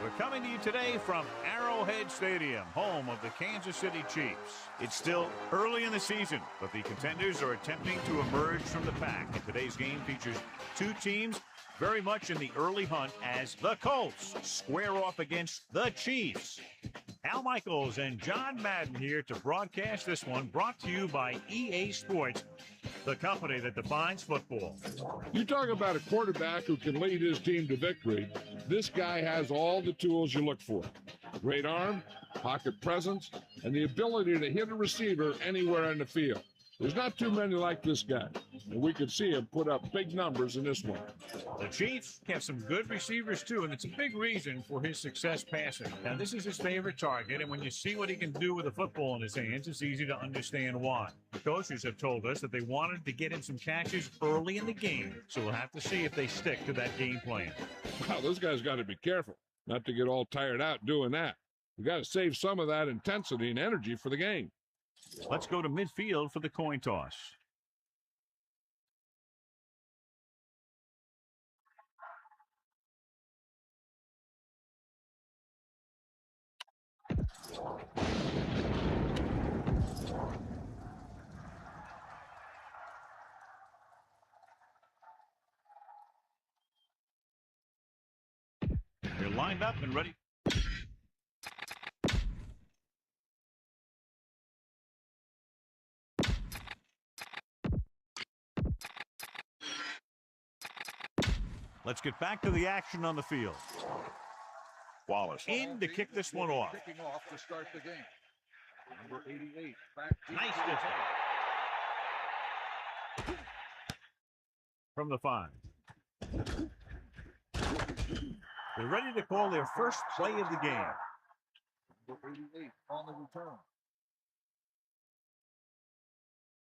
We're coming to you today from Arrowhead Stadium, home of the Kansas City Chiefs. It's still early in the season, but the contenders are attempting to emerge from the pack. And today's game features two teams very much in the early hunt as the Colts square off against the Chiefs. Al Michaels and John Madden here to broadcast this one, brought to you by EA Sports, the company that defines football. You talk about a quarterback who can lead his team to victory. This guy has all the tools you look for. Great arm, pocket presence, and the ability to hit a receiver anywhere in the field. There's not too many like this guy, and we could see him put up big numbers in this one. The Chiefs have some good receivers, too, and it's a big reason for his success passing. Now, this is his favorite target, and when you see what he can do with a football in his hands, it's easy to understand why. The coaches have told us that they wanted to get him some catches early in the game, so we'll have to see if they stick to that game plan. Wow, those guys got to be careful not to get all tired out doing that. You got to save some of that intensity and energy for the game. Let's go to midfield for the coin toss. They're lined up and ready. Let's get back to the action on the field. Wallace in to kick this one off. Kicking off to start the game. Number 88. Nice defense. From the 5. They're ready to call their first play of the game. Number 88 on the return.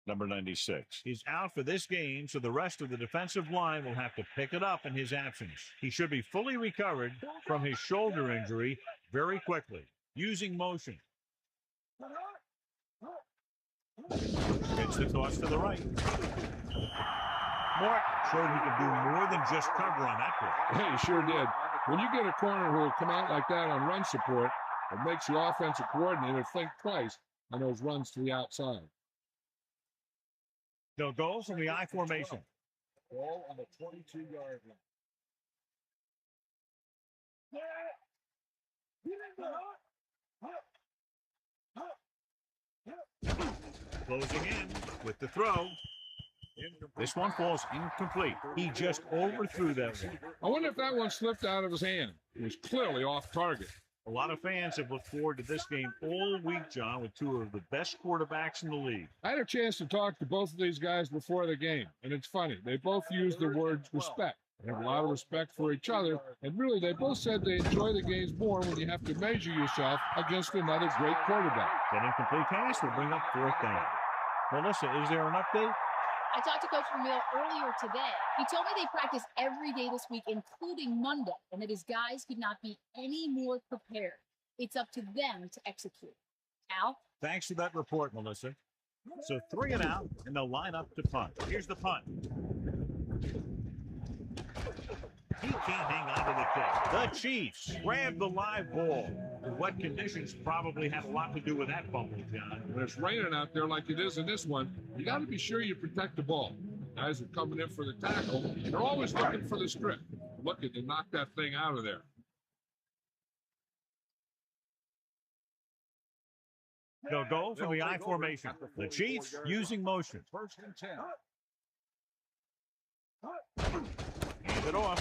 Number 96. He's out for this game, so the rest of the defensive line will have to pick it up in his absence. He should be fully recovered from his shoulder injury very quickly, using motion. Gets the toss to the right. Martin showed he can do more than just cover on that play. Yeah, he sure did. When you get a corner who will come out like that on run support, it makes the offensive coordinator think twice on those runs to the outside. They'll go from the I formation. Ball on the 22-yard line. Closing in with the throw. This one falls incomplete. He just overthrew that one. I wonder if that one slipped out of his hand. It was clearly off target. A lot of fans have looked forward to this game all week, John, with two of the best quarterbacks in the league. I had a chance to talk to both of these guys before the game, and it's funny. They both use the word respect. They have a lot of respect for each other, and really they both said they enjoy the games more when you have to measure yourself against another great quarterback. That incomplete pass will bring up fourth down. Melissa, is there an update? I talked to Coach Vermeil earlier today. He told me they practice every day this week, including Monday, and that his guys could not be any more prepared. It's up to them to execute. Al? Thanks for that report, Melissa. So 3 and out, and they'll line up to punt. Here's the punt. He can't hang on to the kick. The Chiefs grab the live ball. What conditions probably have a lot to do with that fumble, John. When it's raining out there like it is in this one, you got to be sure you protect the ball. Guys are coming in for the tackle. They're always looking for the strip, looking to knock that thing out of there. They'll go for the I formation. The Chiefs using motion. First and 10. Hand it off.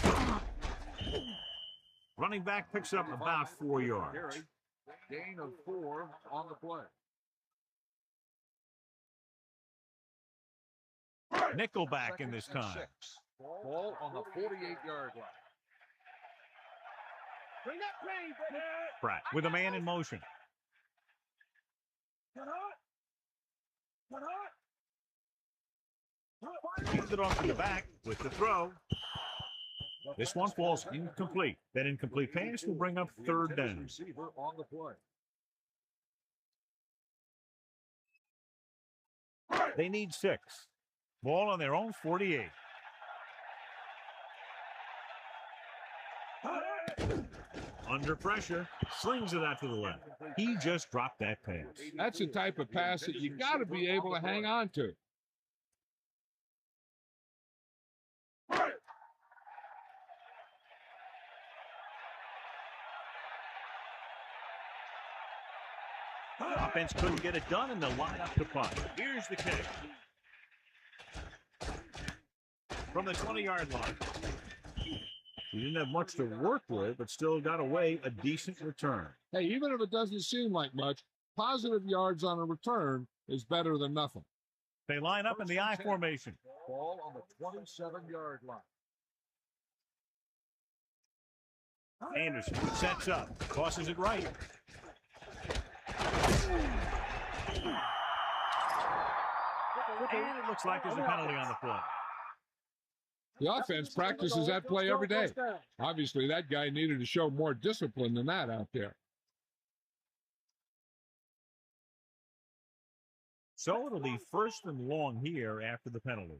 Running back picks up about 4 yards. Gain of 4 on the play. Nickelback in this time. 6. Ball on the 48-yard line. Pratt with a man in motion. Hands it off to the back with the throw. This one falls incomplete. That incomplete pass will bring up third down. Receiver on the play. They need 6. Ball on their own 48. Under pressure, slings it out to the left. He just dropped that pass. That's the type of pass that you got to be able to hang on to. Offense couldn't get it done, and they'll line up to punt. Here's the kick. From the 20-yard line. He didn't have much to work with, but still got away a decent return. Hey, even if it doesn't seem like much, positive yards on a return is better than nothing. They line up in the I formation. Ball on the 27-yard line. Anderson sets up, tosses it right. And it looks like there's a penalty on the play. The offense practices that play every day. Obviously, that guy needed to show more discipline than that out there. So it'll be first and long here after the penalty.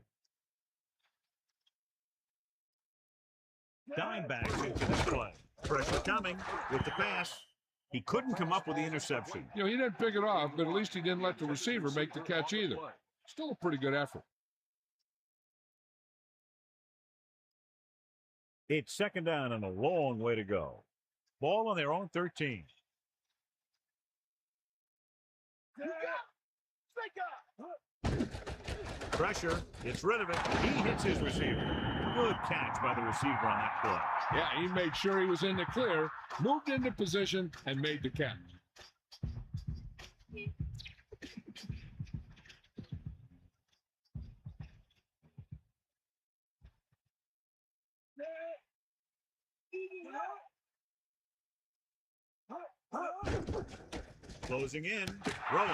Dimebacks into this play. Pressure coming with the pass. He couldn't come up with the interception. You know, he didn't pick it off, but at least he didn't let the receiver make the catch either. Still a pretty good effort. It's second down and a long way to go. Ball on their own 13. Pressure. Gets rid of it. He hits his receiver. Good catch by the receiver on that play. Yeah, he made sure he was in the clear, moved into position, and made the catch. Closing in. Throwing.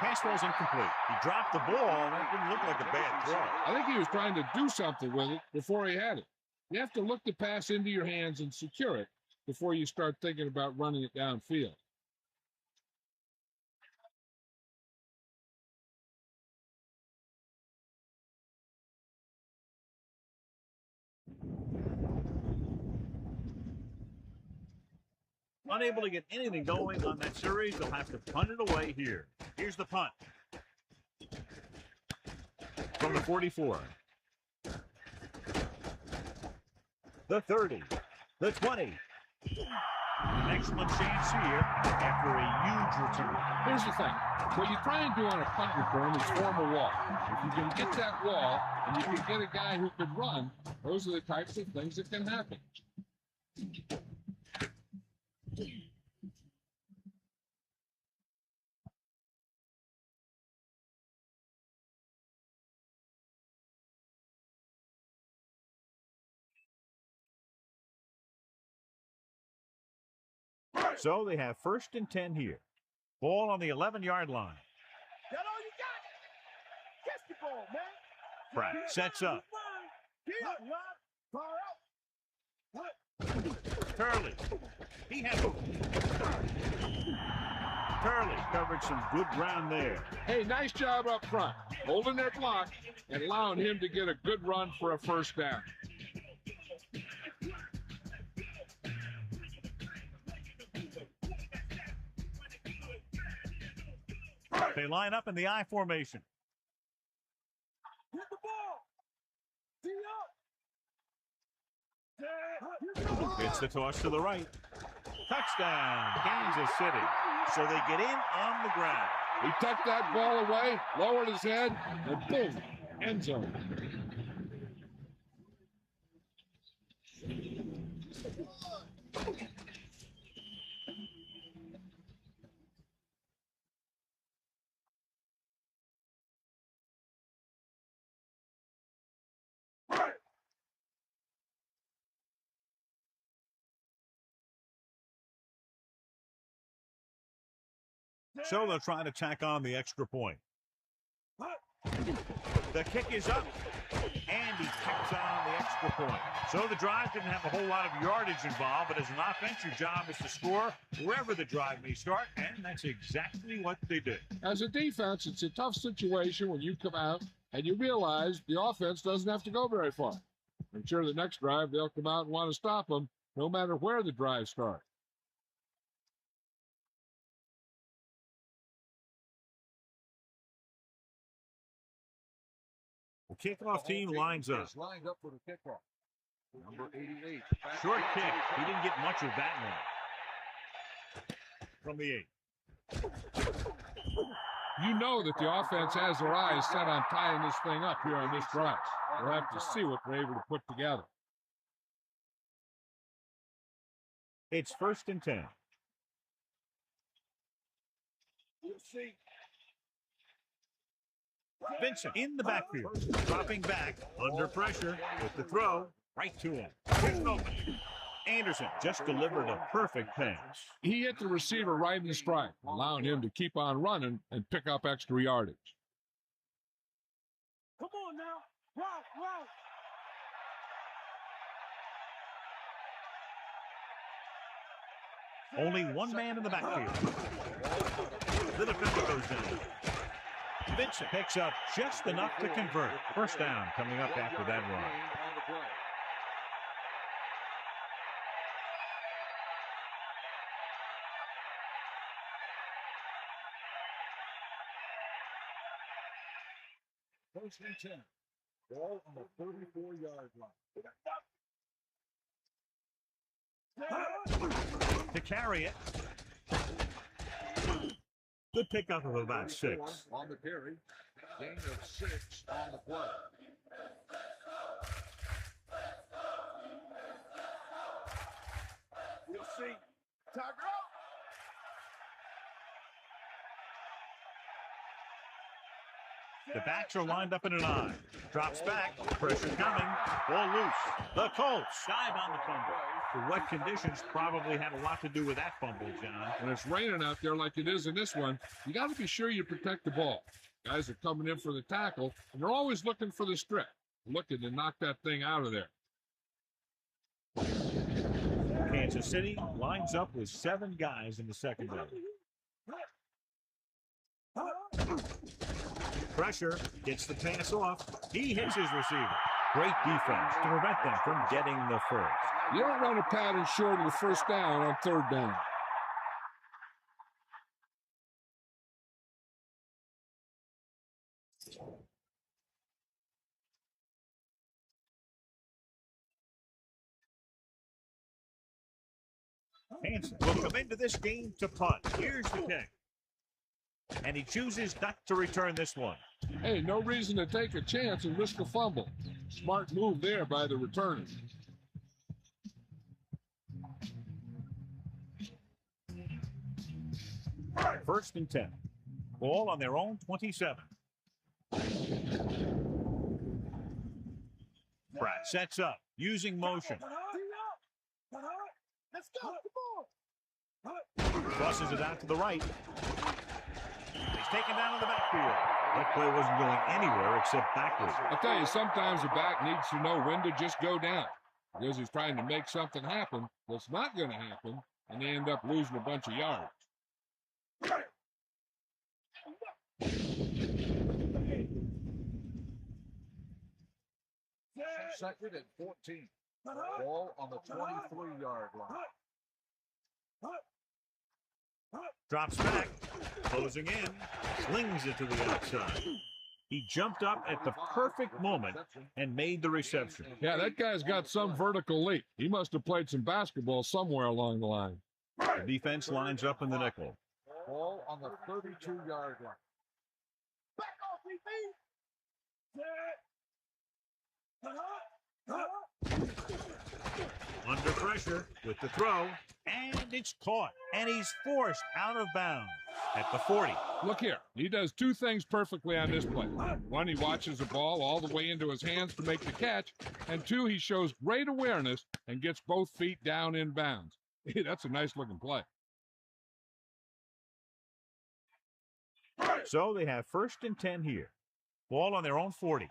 Pass was incomplete. He dropped the ball, and that didn't look like a bad throw. I think he was trying to do something with it before he had it. You have to look the pass into your hands and secure it before you start thinking about running it downfield. Unable to get anything going on that series, they'll have to punt it away here. Here's the punt. From the 44. The 30. The 20. an excellent chance here after a huge return. Here's the thing. What you try and do on a punt return is form a wall. If you can get that wall and you can get a guy who can run, those are the types of things that can happen. So they have 1st and 10 here. Ball on the 11-yard line. That all you got? Catch the ball, man. Pratt sets up. Turley. He has Turley covered some good ground there. Hey, nice job up front, holding their block and allowing him to get a good run for a first down. They line up in the I formation. Hit the ball. It's the toss to the right. Touchdown, Kansas City. So they get in on the ground. He tucked that ball away, lowered his head, and boom, end zone. So they'll try to tack on the extra point. The kick is up, and he tacks on the extra point. So the drive didn't have a whole lot of yardage involved, but as an offense, your job is to score wherever the drive may start, and that's exactly what they did. As a defense, it's a tough situation when you come out and you realize the offense doesn't have to go very far. I'm sure the next drive they'll come out and want to stop them, no matter where the drive starts. The kickoff team lines up. Lined up for the kickoff. Number 88. Short kick. He didn't get much of that one. From the 8. You know that the offense has their eyes set on tying this thing up here on this drive. We'll have to see what they're able to put together. It's 1st and 10. We'll see. Vincent in the backfield, dropping back, under pressure, with the throw, right to him. Here's an opening. Anderson just delivered a perfect pass. He hit the receiver right in the stride, allowing him to keep on running and pick up extra yardage. Come on now. Wow. Only one man in the backfield. The defender goes down. Vincent picks up just enough to convert. First down coming up after that run. First and 10. Ball on the 34-yard line. To carry it. Good pickup of about 6. On the carry. Gain of 6 on the play. We'll see. Tiger out. The backs are lined up in an I. Drops back. Pressure coming. Ball loose. The Colts dive on the fumble. For what conditions probably had a lot to do with that fumble, John. When it's raining out there like it is in this one, you got to be sure you protect the ball. Guys are coming in for the tackle, and they're always looking for the strip, looking to knock that thing out of there. Kansas City lines up with 7 guys in the secondary. Pressure, gets the pass off. He hits his receiver. Great defense to prevent them from getting the first. You don't run a pattern short of the first down on 3rd down. Hansen will come into this game to punt. Here's the kick. And he chooses not to return this one. Hey, no reason to take a chance and risk a fumble. Smart move there by the returner. First and 10. Ball on their own 27. Pratt sets up, using motion. Let's go. Come on. Crosses it out to the right. He's taken down in the backfield. That play wasn't going anywhere except backwards. I'll tell you, sometimes the back needs to know when to just go down because he's trying to make something happen that's not going to happen, and they end up losing a bunch of yards. Second and 14. Ball on the 23-yard line. Drops back, closing in, slings it to the outside. He jumped up at the perfect moment and made the reception. Yeah, that guy's got some vertical leap. He must have played some basketball somewhere along the line. The defense lines up in the nickel. Ball on the 32-yard line. Back off, VP. Under pressure with the throw, and it's caught, and he's forced out of bounds at the 40. Look here. He does two things perfectly on this play. One, he watches the ball all the way into his hands to make the catch, and two, he shows great awareness and gets both feet down in bounds. That's a nice-looking play. So they have first and 10 here. Ball on their own 40.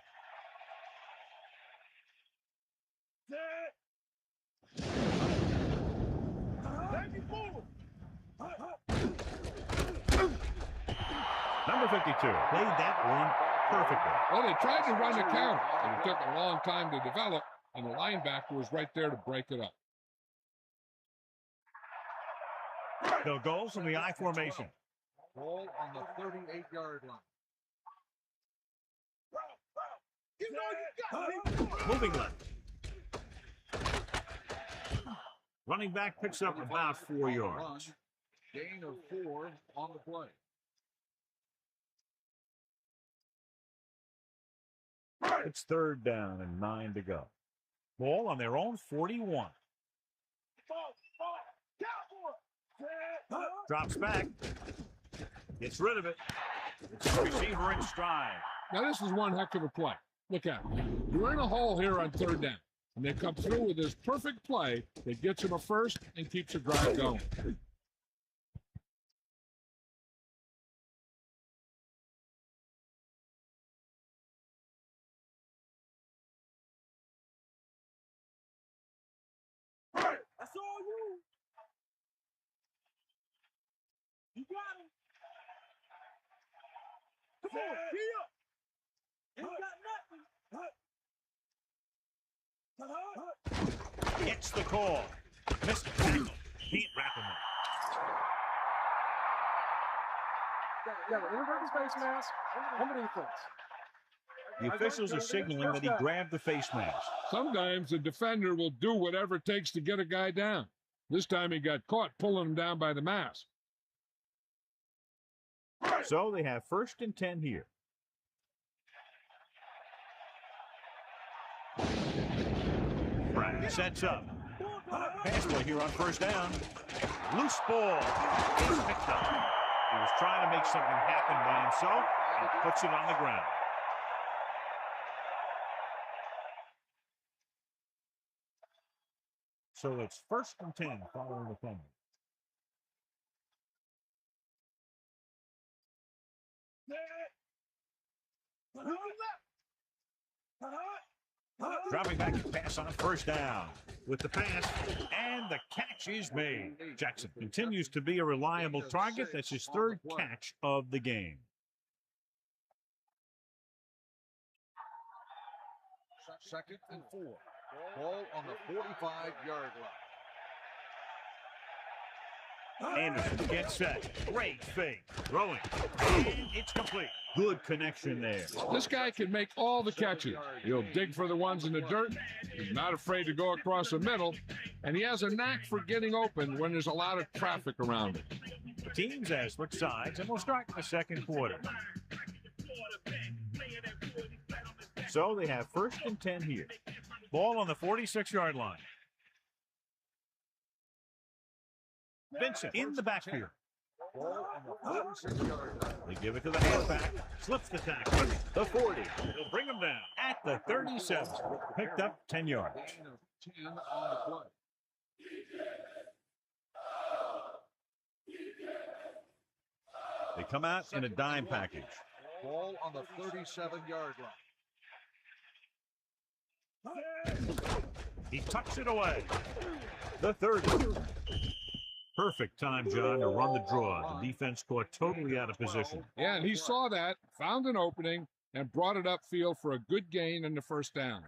Number 52 played that one perfectly. Well, they tried to run the counter, and it took a long time to develop, and the linebacker was right there to break it up. They'll go from the I formation. Ball on the 38-yard line. Moving left. Running back picks up about 4 yards. Gain of 4 on the play. It's third down and 9 to go. Ball on their own 41. Drops back. Gets rid of it. It's the receiver in stride. Now, this is one heck of a play. Look at it. You're in a hole here on third down, and they come through with this perfect play that gets him a first and keeps the drive going. That's all you. You got him. Come on, be up. Ain't got nothing. Gets the call. Missed the tackle. Can't wrap him up. Yeah, the inverted face mask. How many things? The officials are signaling that he grabbed the face mask. Sometimes the defender will do whatever it takes to get a guy down. This time he got caught pulling him down by the mask. So they have first and 10 here. Pratt sets up. Pass play here on first down. Loose ball. He's picked up. He was trying to make something happen by himself and puts it on the ground. So it's first and 10 following the fumble. Dropping back to pass on first down. With the pass, and the catch is made. Jackson continues to be a reliable target. That's his third catch of the game. Second and 4. Ball on the 45-yard Anderson gets set. Great fake. Throwing. And it's complete. Good connection there. This guy can make all the catches. He'll dig for the ones in the dirt. He's not afraid to go across the middle. And he has a knack for getting open when there's a lot of traffic around him. The teams have switched sides, and we'll start in the second quarter. So they have 1st and 10 here. Ball on the 46-yard line. Vincent in the backfield. They give it to the halfback. Slips the tackle. The 40. They'll bring him down at the 37. Picked up 10 yards. 10 on the play. They come out in a dime package. Ball on the 37-yard line. He tucks it away. The 30. Perfect time, John, to run the draw. The defense caught totally out of position. Yeah, and he saw that, found an opening, and brought it upfield for a good gain in the 1st down.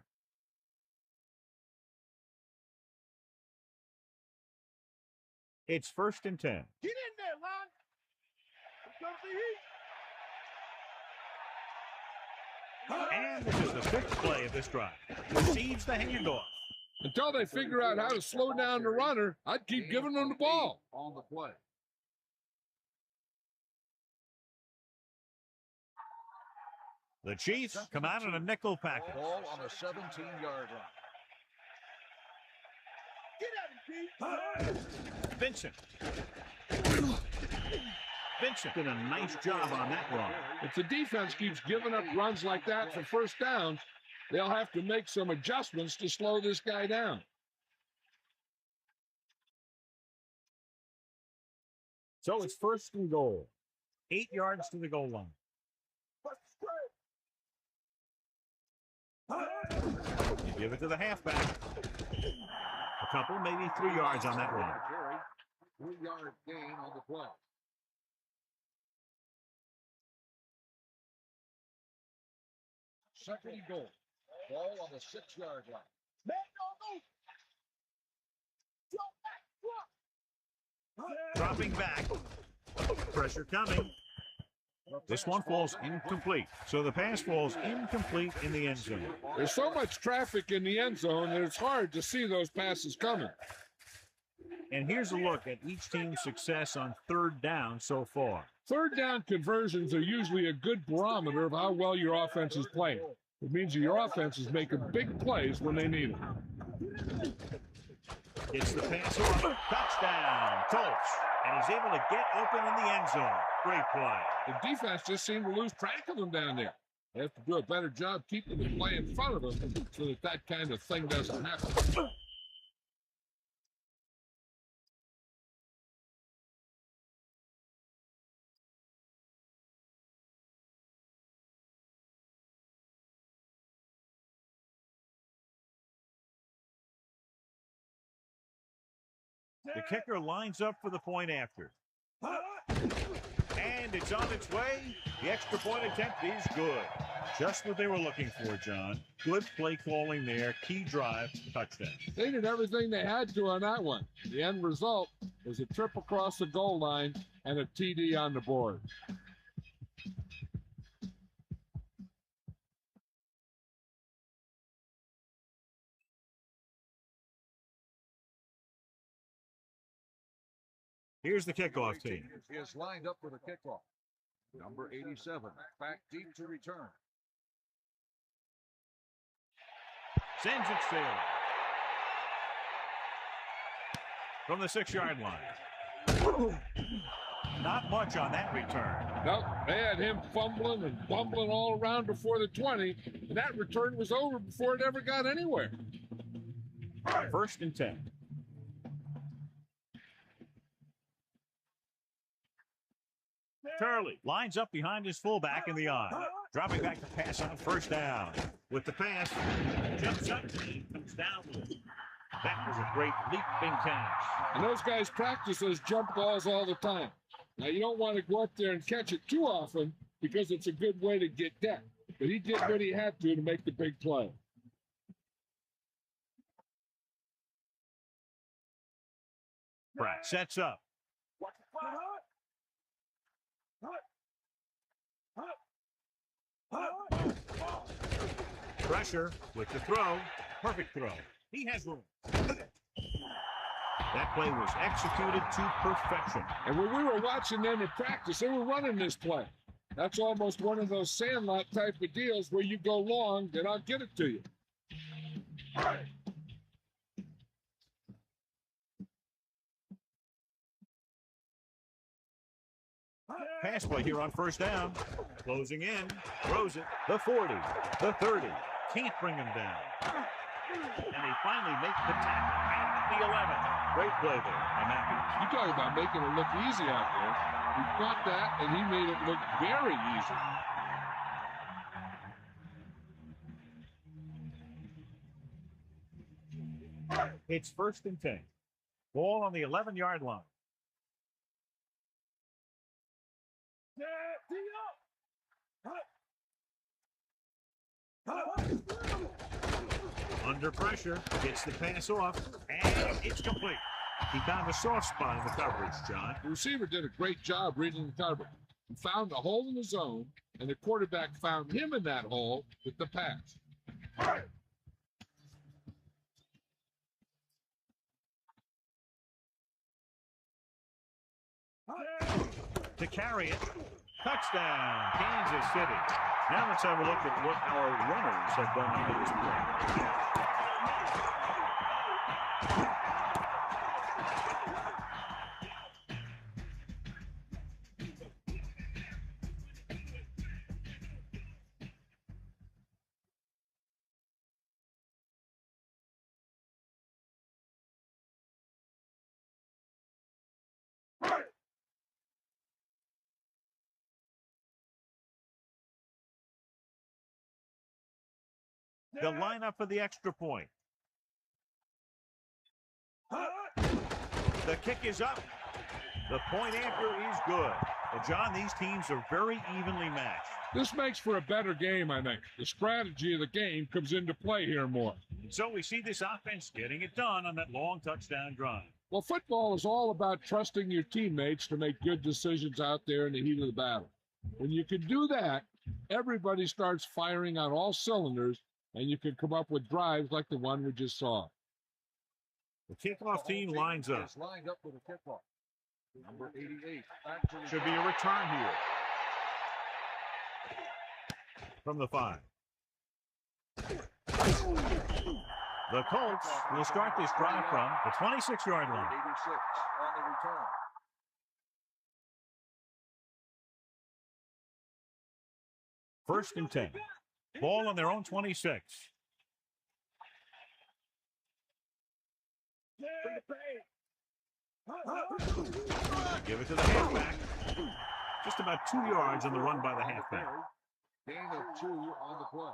It's 1st and 10. Get in there, Lon. Here comes the heat. And this is the 6th play of this drive. Receives the handoff. Until they figure out how to slow down the runner, I'd keep giving them the ball. On the play. The Chiefs come out in a nickel package. Ball on the 17-yard line. Get at him, Pete. Vincent. Vincent did a nice job on that run. If the defense keeps giving up runs like that for 1st downs, they'll have to make some adjustments to slow this guy down. So it's 1st and goal. 8 yards to the goal line. You give it to the halfback. A couple, maybe 3 yards on that run. 3-yard gain on the play. Second and goal. Ball on the 6-yard line. Man, no, no. Dropping back. Pressure coming. This one falls incomplete. So the pass falls incomplete in the end zone. There's so much traffic in the end zone that it's hard to see those passes coming. And here's a look at each team's success on 3rd down so far. 3rd down conversions are usually a good barometer of how well your offense is playing. It means that your offense is making big plays when they need it. It's the pass off. Touchdown. Colts. And he's able to get open in the end zone. Great play. The defense just seemed to lose track of them down there. They have to do a better job keeping the play in front of them so that that kind of thing doesn't happen. The kicker lines up for the point after. And it's on its way. The extra point attempt is good. Just what they were looking for, John. Good play calling there. Key drive, touchdown. They did everything they had to on that one. The end result was a trip across the goal line and a TD on the board. Here's the kickoff team. Is lined up for the kickoff. Number 87, back deep to return. Sends it sailing. From the 6-yard line. Not much on that return. Nope, they had him fumbling and bumbling all around before the 20, and that return was over before it ever got anywhere. 1st and 10. Turley lines up behind his fullback in the eye. Dropping back to pass on 1st down. With the pass, jumps up and comes down with it. That was a great leaping catch. And those guys practice those jump balls all the time. Now, you don't want to go up there and catch it too often because it's a good way to get depth. But he did what he had to make the big play. Pratt sets up. Pressure with the throw. Perfect throw. He has room. That play was executed to perfection. And when we were watching them in practice, they were running this play. That's almost one of those sandlot type of deals where you go long, then I'll get it to you. Pass play here on first down. Closing in. Throws it. The 40. The 30. Can't bring him down. And they finally make the tackle at the 11. Great play there by Matthews. You talk about making it look easy out there. He got that, and he made it look very easy. It's 1st and 10. Ball on the 11-yard line. Under pressure, gets the pass off, and it's complete. He found a soft spot in the coverage, John. The receiver did a great job reading the coverage. He found a hole in the zone, and the quarterback found him in that hole with the pass. To carry it. Touchdown, Kansas City. Now let's have a look at what our runners have done on this play. The lineup for the extra point. The kick is up. The point after is good. Well, John, these teams are very evenly matched. This makes for a better game, I think. The strategy of the game comes into play here more. And so we see this offense getting it done on that long touchdown drive. Well, football is all about trusting your teammates to make good decisions out there in the heat of the battle. When you can do that, everybody starts firing on all cylinders, and you can come up with drives like the one we just saw. The kickoff team lines up. Is lined up with a kickoff. Number 88. Should be a return here. From the 5. The Colts will start this drive from the 26-yard line. 86 on the return. First and 10. Ball on their own 26. Give it to the halfback. Just about 2 yards on the run by the halfback. Gain of 2 on the play.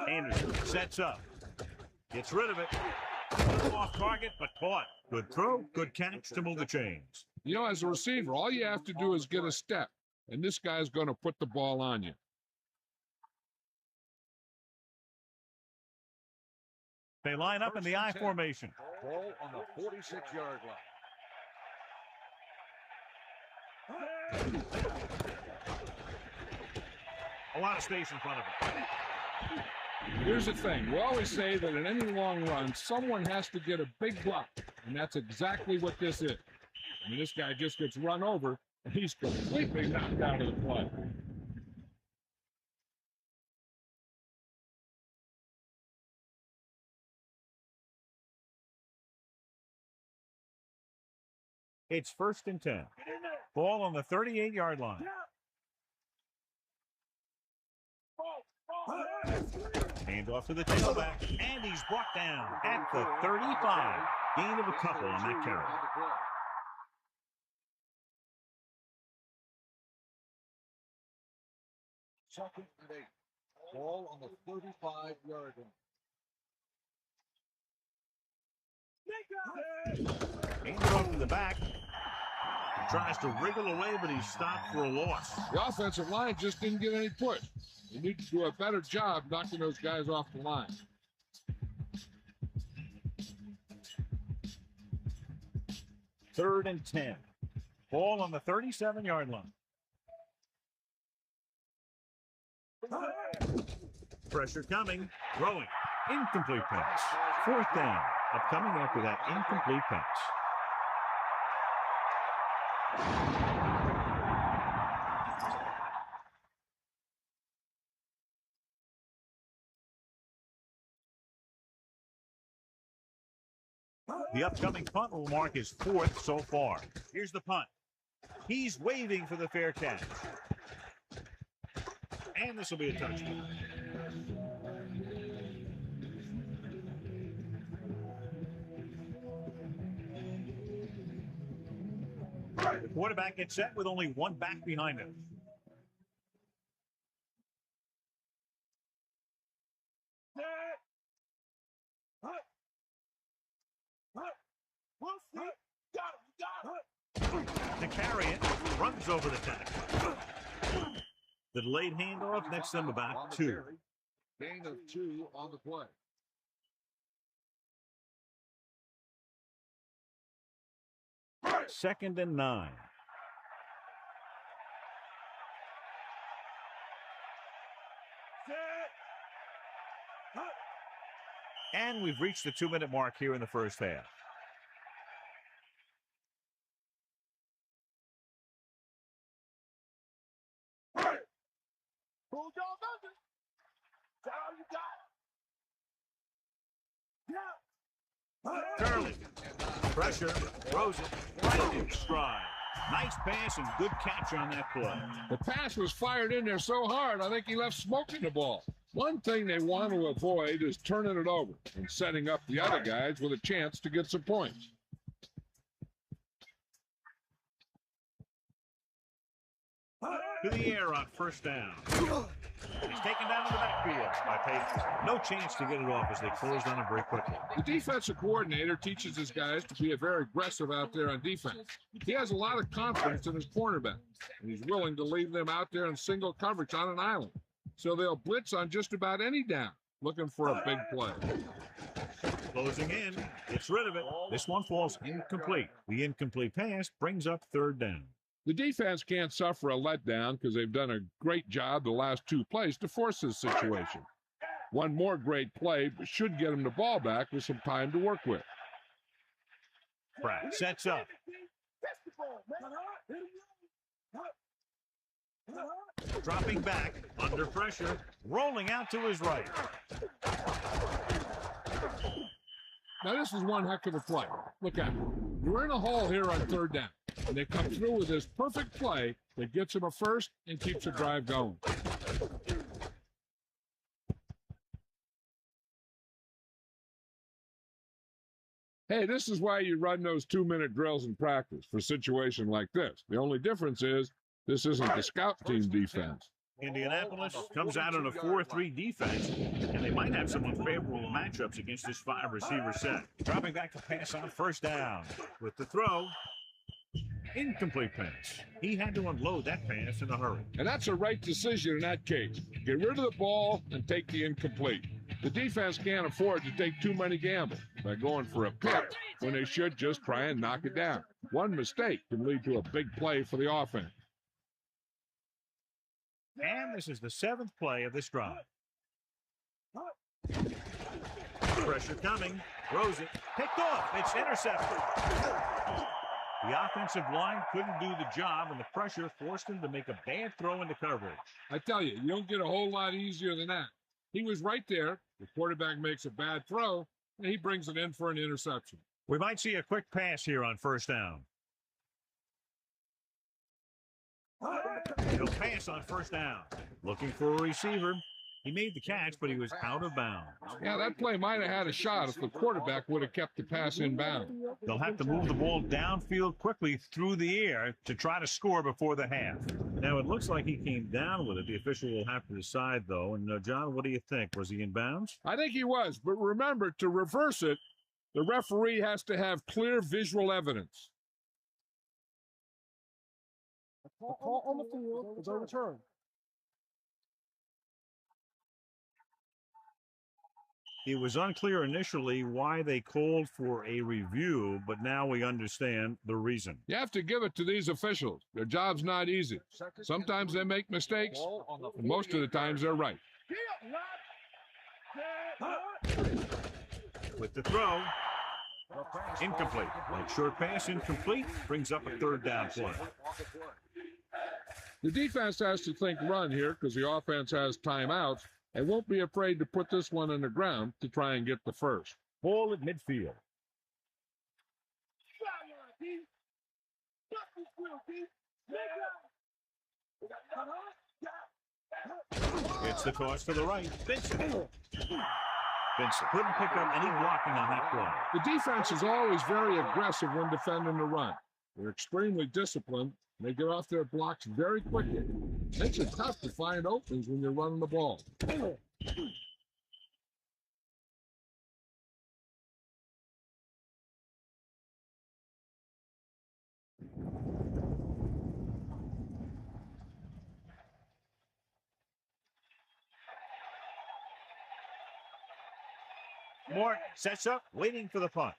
Anderson sets up. Gets rid of it. Off target, but caught. Good throw, good catch to move the chains. You know, as a receiver, all you have to do is get a step, and this guy's going to put the ball on you. They line up in the I formation. Ball on the 46-yard line. A lot of space in front of him. Here's the thing. We always say that in any long run, someone has to get a big block, and that's exactly what this is. I mean, this guy just gets run over, and he's completely knocked out of the play. It's first and 10. Ball on the 38-yard line. Hand off to the tailback, and he's brought down at the 35. Gain of a couple on that carry. Second and 8. Ball on the 35-yard line. Hand it off to the back. Tries to wriggle away, but he's stopped for a loss. The offensive line just didn't get any push. They need to do a better job knocking those guys off the line. Third and 10. Ball on the 37-yard line. Pressure coming. Throwing. Incomplete pass. Fourth down. Upcoming after that incomplete pass. The upcoming punt will mark his fourth so far. Here's the punt. He's waving for the fair catch. And this will be a touchdown. The quarterback gets set with only one back behind him. To carry it, runs over the tackle. The delayed handoff nets them about 2. Gain of 2 on the play. Second and 9. And we've reached the 2-minute mark here in the first half. Curling. Pressure. Throws it. Right in stride. Nice pass and good catch on that play. The pass was fired in there so hard, I think he left smoke in the ball. One thing they want to avoid is turning it over and setting up the other guys with a chance to get some points. To the air on first down. He's taken down in the backfield by Payton. No chance to get it off as they closed on him very quickly. The defensive coordinator teaches his guys to be very aggressive out there on defense. He has a lot of confidence in his cornerback, and he's willing to leave them out there in single coverage on an island. So they'll blitz on just about any down, looking for a big play. Closing in, gets rid of it. This one falls incomplete. The incomplete pass brings up third down. The defense can't suffer a letdown because they've done a great job the last 2 plays to force this situation. One more great play should get them the ball back with some time to work with. Pratt sets up. Dropping back, under pressure, rolling out to his right. Now this is one heck of a play. Look at it. We're in a hole here on third down, and they come through with this perfect play that gets them a first and keeps the drive going. Hey, this is why you run those 2-minute drills in practice for a situation like this. The only difference is this isn't the scout team defense. Indianapolis comes out on a 4-3 defense, and they might have some unfavorable matchups against this 5-receiver set. Dropping back to pass on first down. With the throw, incomplete pass. He had to unload that pass in a hurry. And that's a right decision in that case. Get rid of the ball and take the incomplete. The defense can't afford to take too many gambles by going for a pick when they should just try and knock it down. One mistake can lead to a big play for the offense. And this is the 7th play of this drive. Pressure coming. Throws it. Picked off. It's intercepted. The offensive line couldn't do the job, and the pressure forced him to make a bad throw into coverage. I tell you don't get a whole lot easier than that. He was right there. The quarterback makes a bad throw, and he brings it in for an interception. We might see a quick pass here on first down. He'll pass on first down. Looking for a receiver. He made the catch, but he was out of bounds. Yeah, that play might have had a shot if the quarterback would have kept the pass in bounds. They'll have to move the ball downfield quickly through the air to try to score before the half. Now, it looks like he came down with it. The official will have to decide, though. And, John, what do you think? Was he in bounds? I think he was. But remember, to reverse it, the referee has to have clear visual evidence. The call on the field is a return. It was unclear initially why they called for a review, but now we understand the reason. You have to give it to these officials. Their job's not easy. Sometimes they make mistakes, and most of the times they're right. With the throw, incomplete. That short pass incomplete brings up a third down play. The defense has to think run here because the offense has timeouts and won't be afraid to put this one on the ground to try and get the first. Ball at midfield. It's the toss to the right. Vincent couldn't pick up any blocking on that play. The defense is always very aggressive when defending the run. They're extremely disciplined. And they get off their blocks very quickly. Makes it tough to find openings when you're running the ball. Moore sets up, waiting for the punt.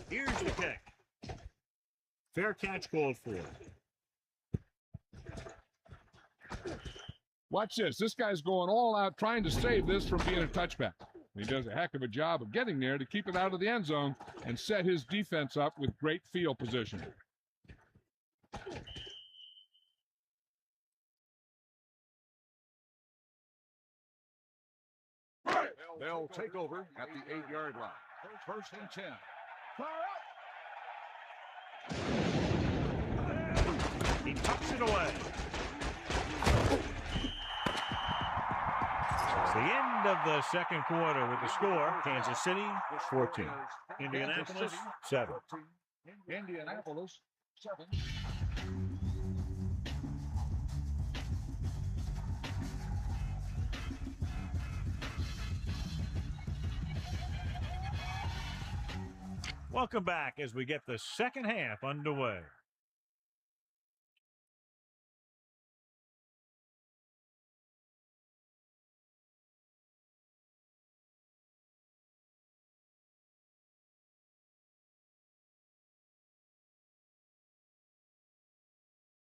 Here's the kick. Fair catch called for. Watch this. This guy's going all out trying to save this from being a touchback. He does a heck of a job of getting there to keep it out of the end zone and set his defense up with great field position. They'll take over at the 8-yard line. First and 10. He tucks it away. It's the end of the second quarter with the score. Kansas City 14. Indianapolis 7. Indianapolis 7. Welcome back as we get the second half underway.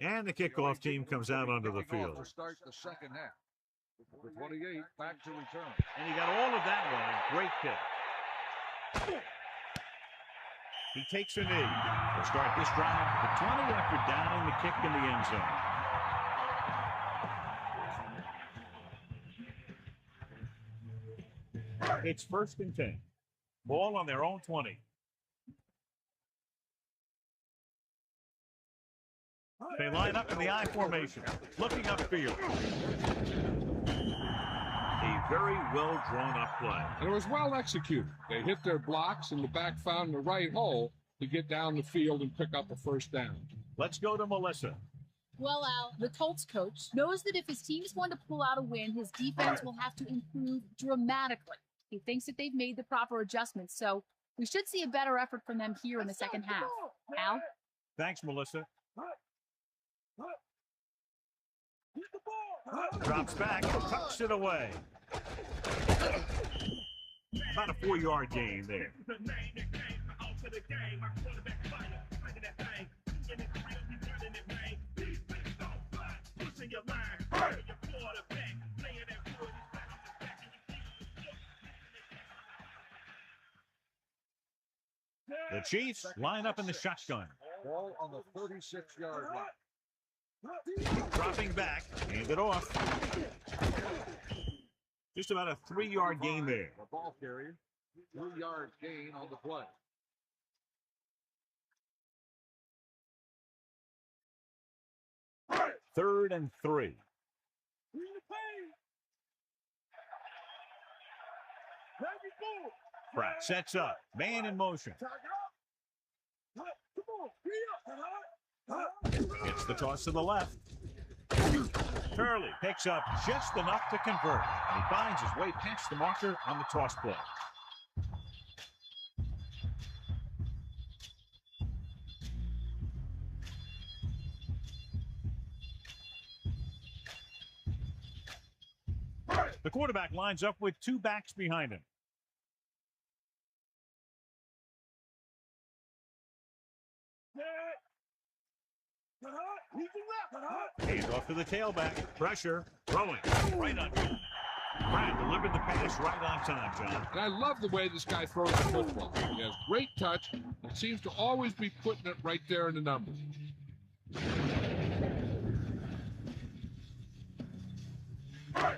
And the kickoff team comes out onto the field. To start the second half. The 28 back to return. And he got all of that one. Great kick. He takes a knee. He'll start this drive at the 20 after downing the kick in the end zone. It's first and 10. Ball on their own 20. They line up in the I formation, looking upfield. A very well drawn up play. And it was well executed. They hit their blocks and the back found the right hole to get down the field and pick up a first down. Let's go to Melissa. Well, Al, the Colts coach knows that if his team is going to pull out a win, his defense will have to improve dramatically. He thinks that they've made the proper adjustments, so we should see a better effort from them here in the second half. Al? Thanks, Melissa. Drops back, tucks it away. About a 4-yard gain there. The Chiefs line up in the shotgun. Ball on the 36-yard line. Dropping back, hand it off. Just about a 3-yard gain there. The ball carrier, 3-yard gain on the play. Third and 3. Pratt sets up. Man in motion. Gets the toss to the left. Turley picks up just enough to convert. And he finds his way past the marker on the toss play. The quarterback lines up with two backs behind him. Hands off to the tailback. Pressure. Throwing. Right on. Pratt delivered the pass right on time, John. And I love the way this guy throws the football. He has great touch and seems to always be putting it right there in the numbers.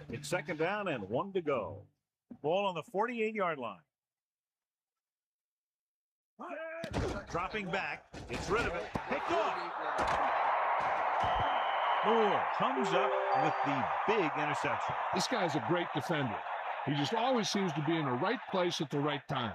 It's second down and 1 to go. Ball on the 48-yard line. Dropping back. Gets rid of it. Picked off. Moore comes up with the big interception. This guy's a great defender. He just always seems to be in the right place at the right time.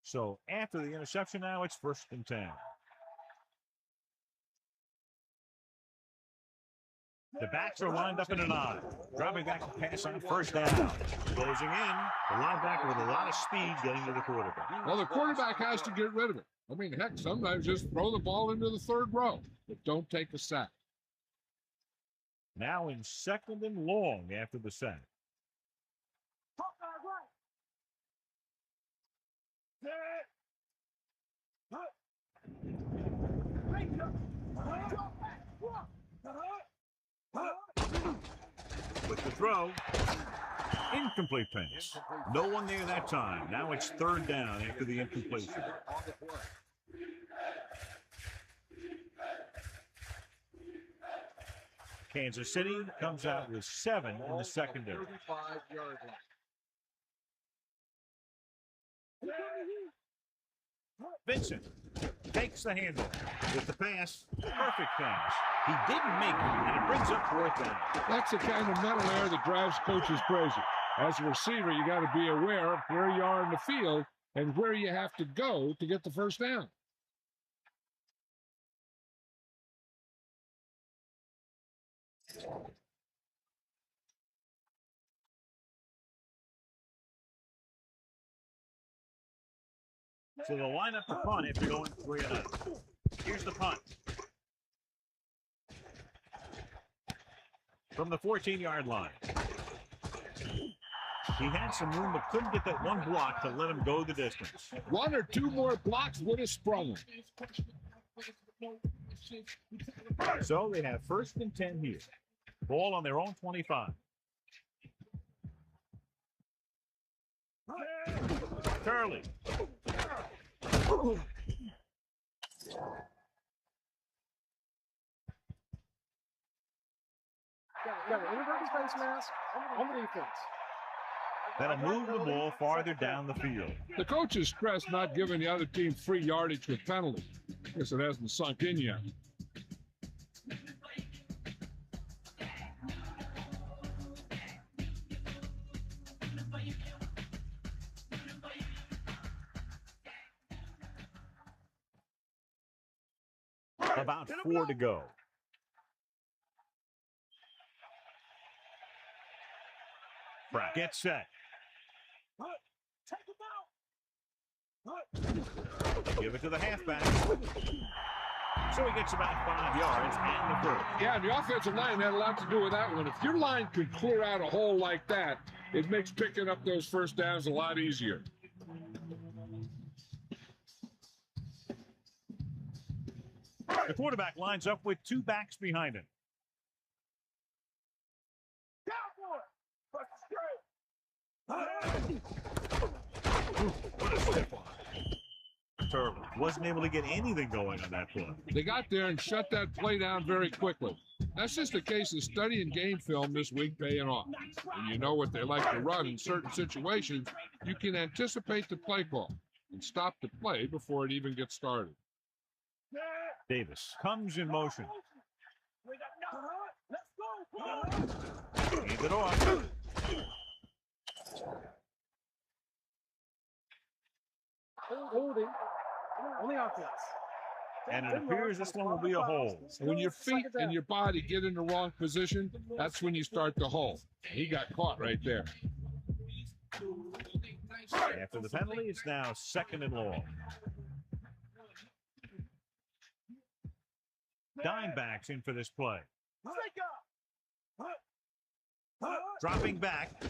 So after the interception now, it's 1st and 10. The backs are lined up in an I. Dropping back to pass on 1st down. Closing in. The linebacker with a lot of speed getting to the quarterback. Well, the quarterback has to get rid of it. I mean, heck, sometimes just throw the ball into the 3rd row, but don't take a sack. Now in 2nd and long after the sack. With the throw, incomplete pass. No one there that time. Now it's 3rd down after the incompletion. Kansas City comes out with 7 in the secondary. Vincent takes the handle with the pass. Perfect pass. He didn't make it, and it brings up 4th down. That's the kind of mental error that drives coaches crazy. As a receiver, you got to be aware of where you are in the field and where you have to go to get the 1st down. So they'll line up the punt if you're going 3-0. Here's the punt. From the 14-yard line. He had some room but couldn't get that one block to let him go the distance. 1 or 2 more blocks would have sprung him. So they have 1st and 10 here. Ball on their own 25. Turley. Got an inadvertent face mask on the defense. That'll move the ball farther down the field. The coaches stress not giving the other team free yardage with penalties. I guess it hasn't sunk in yet. About 4 to go. Pratt gets set. Give it to the halfback. So he gets about 5 yards and the first. Yeah, the offensive line had a lot to do with that one. If your line could clear out a hole like that, it makes picking up those 1st downs a lot easier. The quarterback lines up with 2 backs behind him. What a stiff one. Turley wasn't able to get anything going on that play. They got there and shut that play down very quickly. That's just a case of studying game film this week paying off. When you know what they like to run in certain situations, you can anticipate the play call and stop the play before it even gets started. Davis comes in motion. Gave it off. Holding on the offense. And it appears this one will be a hold. When your feet and your body get in the wrong position, that's when you start to hold. He got caught right there. After the penalty, it's now 2nd and long. Dimebacks in for this play. Dropping back.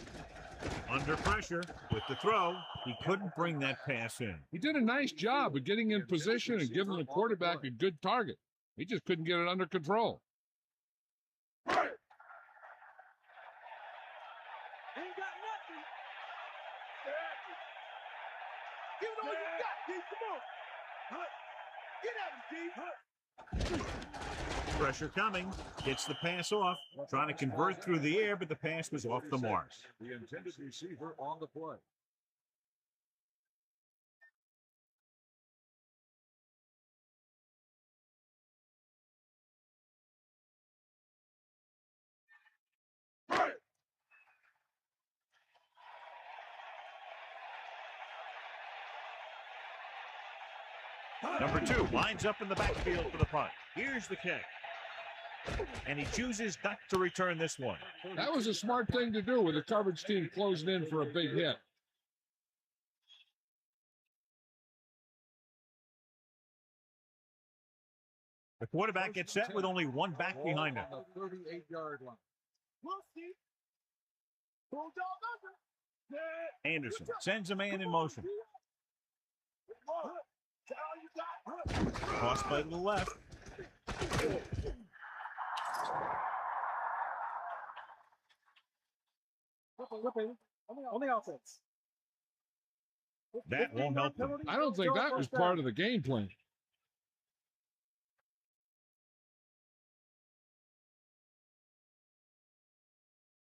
Under pressure with the throw. He couldn't bring that pass in. He did a nice job of getting in position and giving the quarterback a good target. He just couldn't get it under control. Ain't got nothing. Give it all you got, D. Come on. Get at him, D. Pressure coming. Gets the pass off. Trying to convert through the air, but the pass was off the mark. The intended receiver on the play. Number 2 lines up in the backfield for the punt. Here's the kick. And he chooses not to return this one. That was a smart thing to do with the coverage team closing in for a big hit. The quarterback gets set with only one back behind him. On the 38-yard line. We'll see. Bulldog under. Anderson sends a man in motion. Cross play to the left. Whipping on the offense. That won't help them. I don't think that was part of the game plan.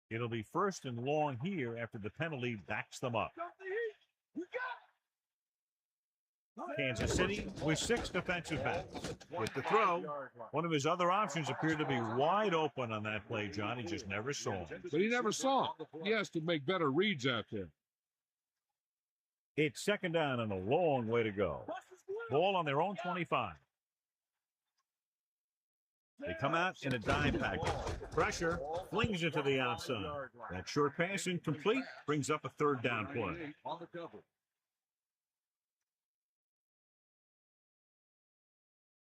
It'll be 1st and long here after the penalty backs them up. Kansas City with 6 defensive backs. With the throw, one of his other options appeared to be wide open on that play, John. He just never saw him. But he never saw it. He has to make better reads out there. It's 2nd down and a long way to go. Ball on their own 25. They come out in a dime package. Pressure flings it to the outside. That short pass incomplete brings up a 3rd down play. On the cover.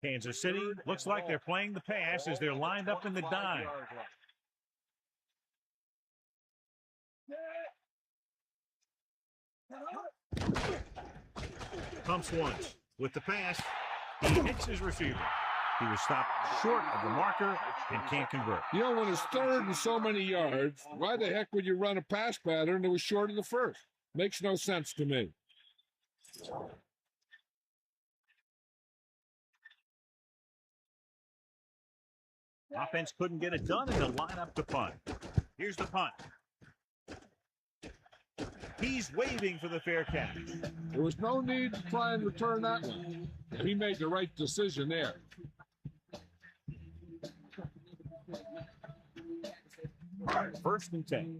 Kansas City looks like they're playing the pass as they're lined up in the dime. Pumps once. With the pass, he hits his receiver. He was stopped short of the marker and can't convert. You know, when it's 3rd and so many yards, why the heck would you run a pass pattern that was short of the 1st? Makes no sense to me. Offense couldn't get it done in the lineup to punt. Here's the punt. He's waving for the fair catch. There was no need to try and return that one. He made the right decision there. All right, 1st and 10.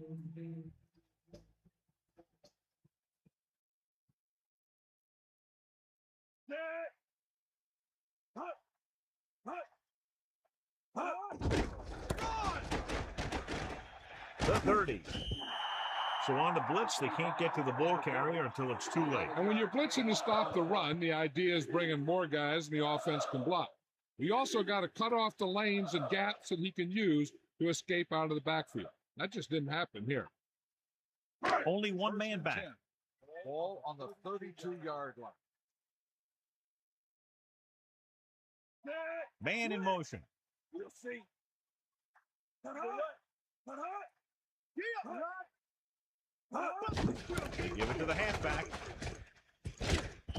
The 30. So on the blitz, they can't get to the ball carrier until it's too late. And when you're blitzing to stop the run, the idea is bringing more guys and the offense can block. We also got to cut off the lanes and gaps that he can use to escape out of the backfield. That just didn't happen here. Only one man back. Ball on the 32-yard line. Man in motion. We'll see. They give it to the halfback.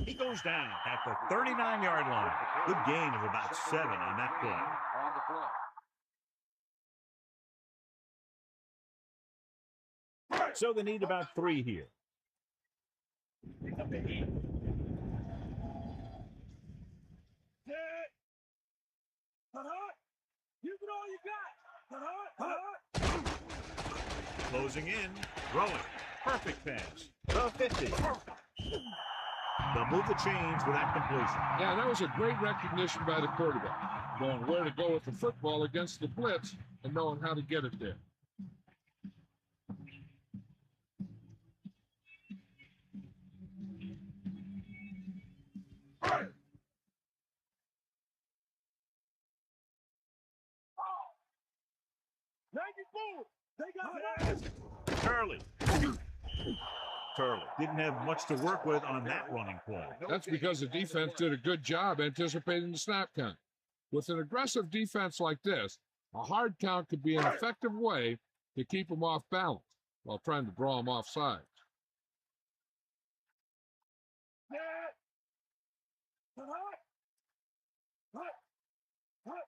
He goes down at the 39-yard line. Good gain of about 7 on that play. On the play. So they need about 3 here. Use it all you got. Closing in, throwing. Perfect pass. The 50. They'll move the chains with that completion. Yeah, that was a great recognition by the quarterback, knowing where to go with the football against the blitz and knowing how to get it there. Turley didn't have much to work with on that running play. That's because the defense did a good job anticipating the snap count. With an aggressive defense like this, a hard count could be an effective way to keep them off balance while trying to draw them off sides.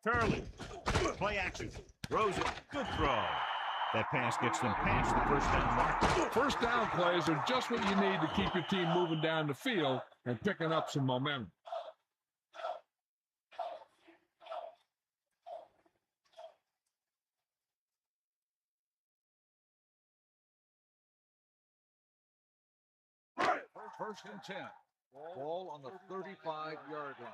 Turley, play action, throws it, good throw. That pass gets them past the first down mark. First down plays are just what you need to keep your team moving down the field and picking up some momentum. First and 10. Ball on the 35-yard line.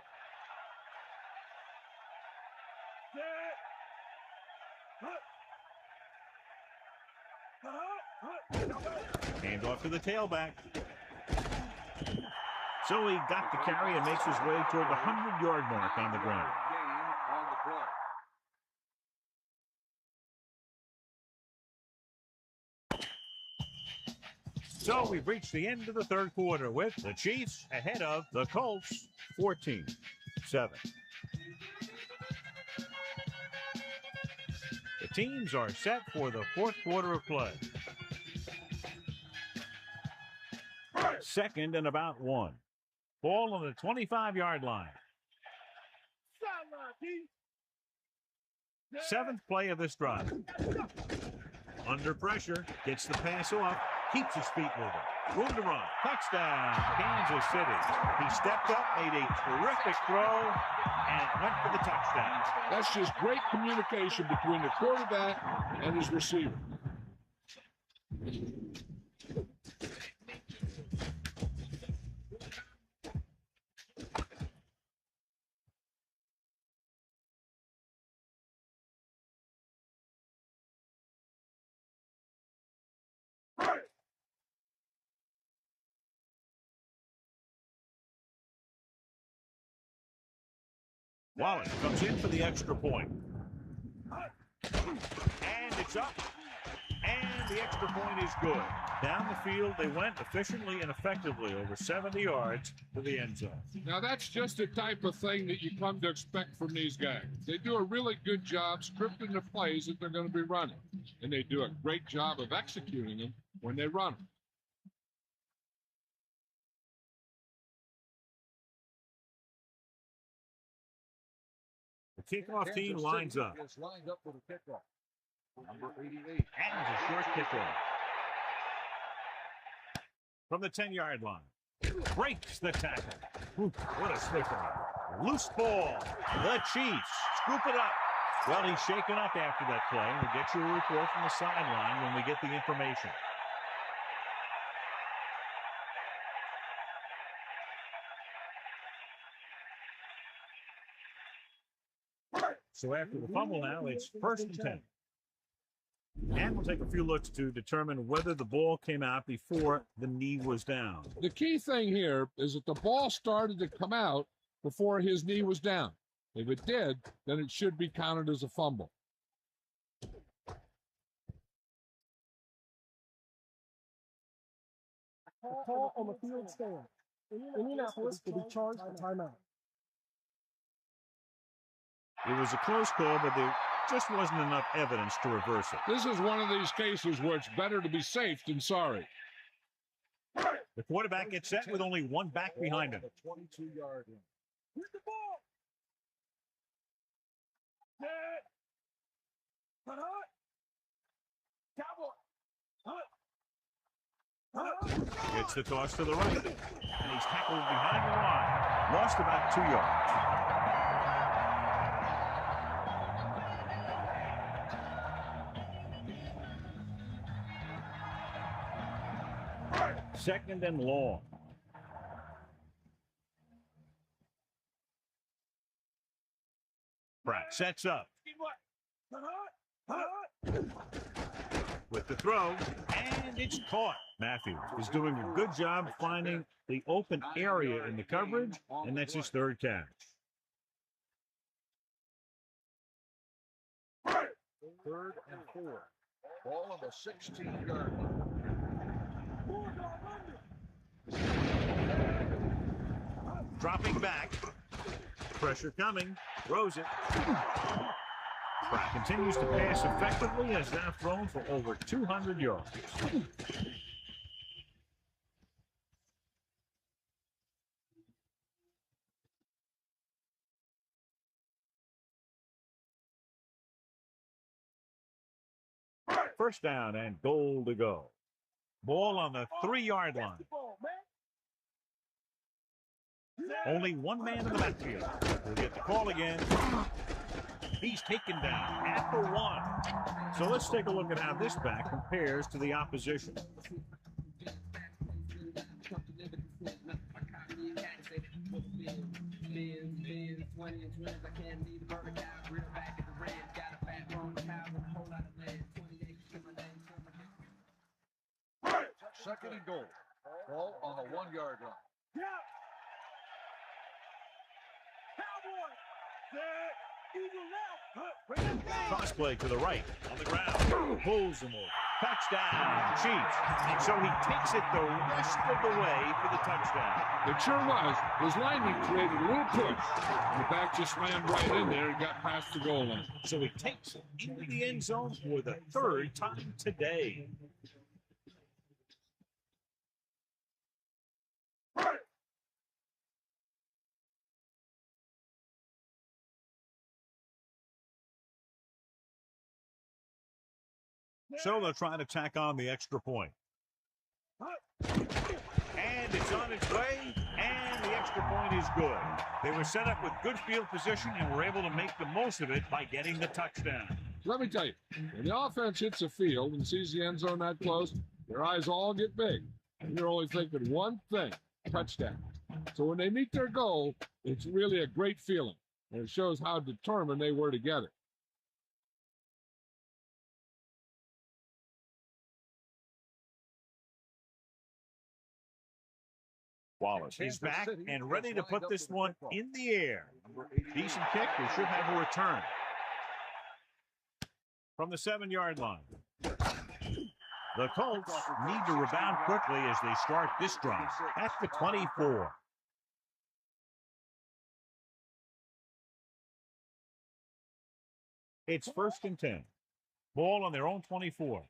Hand off to the tailback. So he got the carry and makes his way toward the 100-yard mark on the ground. Gain on the play. So we've reached the end of the third quarter with the Chiefs ahead of the Colts 14-7. The teams are set for the fourth quarter of play. Second and about 1. Ball on the 25-yard line. Seventh play of this drive. Under pressure, gets the pass off, keeps his feet moving. Room to run. Touchdown, Kansas City. He stepped up, made a terrific throw, and went for the touchdown. That's just great communication between the quarterback and his receiver. Wallace comes in for the extra point. And it's up. And the extra point is good. Down the field, they went efficiently and effectively over 70 yards to the end zone. Now, that's just the type of thing that you come to expect from these guys. They do a really good job scripting the plays that they're going to be running. And they do a great job of executing them when they run them. The kickoff team lines up. Is lined up for the kickoff. Number 88. And a short kickoff. From the 10-yard line. Breaks the tackle. What a sticker. Loose ball. The Chiefs scoop it up. Well, he's shaken up after that play. We'll get you a report from the sideline when we get the information. So after the fumble now, it's first and 10. And we'll take a few looks to determine whether the ball came out before the knee was down. The key thing here is that the ball started to come out before his knee was down. If it did, then it should be counted as a fumble. A call on the field stand. Indianapolis will be charged a timeout. It was a close call, but there just wasn't enough evidence to reverse it. This is one of these cases where it's better to be safe than sorry. The quarterback gets set with only one back behind him. 22-yard line. Here's the ball. Cowboy. It's the toss to the right. And he's tackled behind the line. Lost about 2 yards. Second and long. Pratt sets up. With the throw, and it's caught. Matthews is doing a good job finding the open area in the coverage, and that's his third catch. Third and 4. Ball on the 16-yard line. Dropping back. Pressure coming. Throws it. Pratt continues to pass effectively, has now thrown for over 200 yards. First down and goal to go. Ball on the 3-yard line. Only one man in the backfield. We'll get the call again. He's taken down at the 1. So let's take a look at how this back compares to the opposition. Second and goal. Ball on the 1-yard line. Cross play to the right on the ground. Pulls him over. Touchdown, Chiefs. And so he takes it the rest of the way for the touchdown. It sure was. His lineman created a little push. And the back just slammed right in there and got past the goal line. So he takes it into the end zone for the third time today. So they'll try to tack on the extra point. And it's on its way, and the extra point is good. They were set up with good field position and were able to make the most of it by getting the touchdown. Let me tell you, when the offense hits a field and sees the end zone that close, their eyes all get big. And you're only thinking one thing, touchdown. So when they meet their goal, it's really a great feeling. And it shows how determined they were to get it. Wallace, he's back and ready to put this one in the air. Decent kick. They should have a return. From the 7-yard line. The Colts need to rebound quickly as they start this drive at the 24. It's first and 10. Ball on their own 24.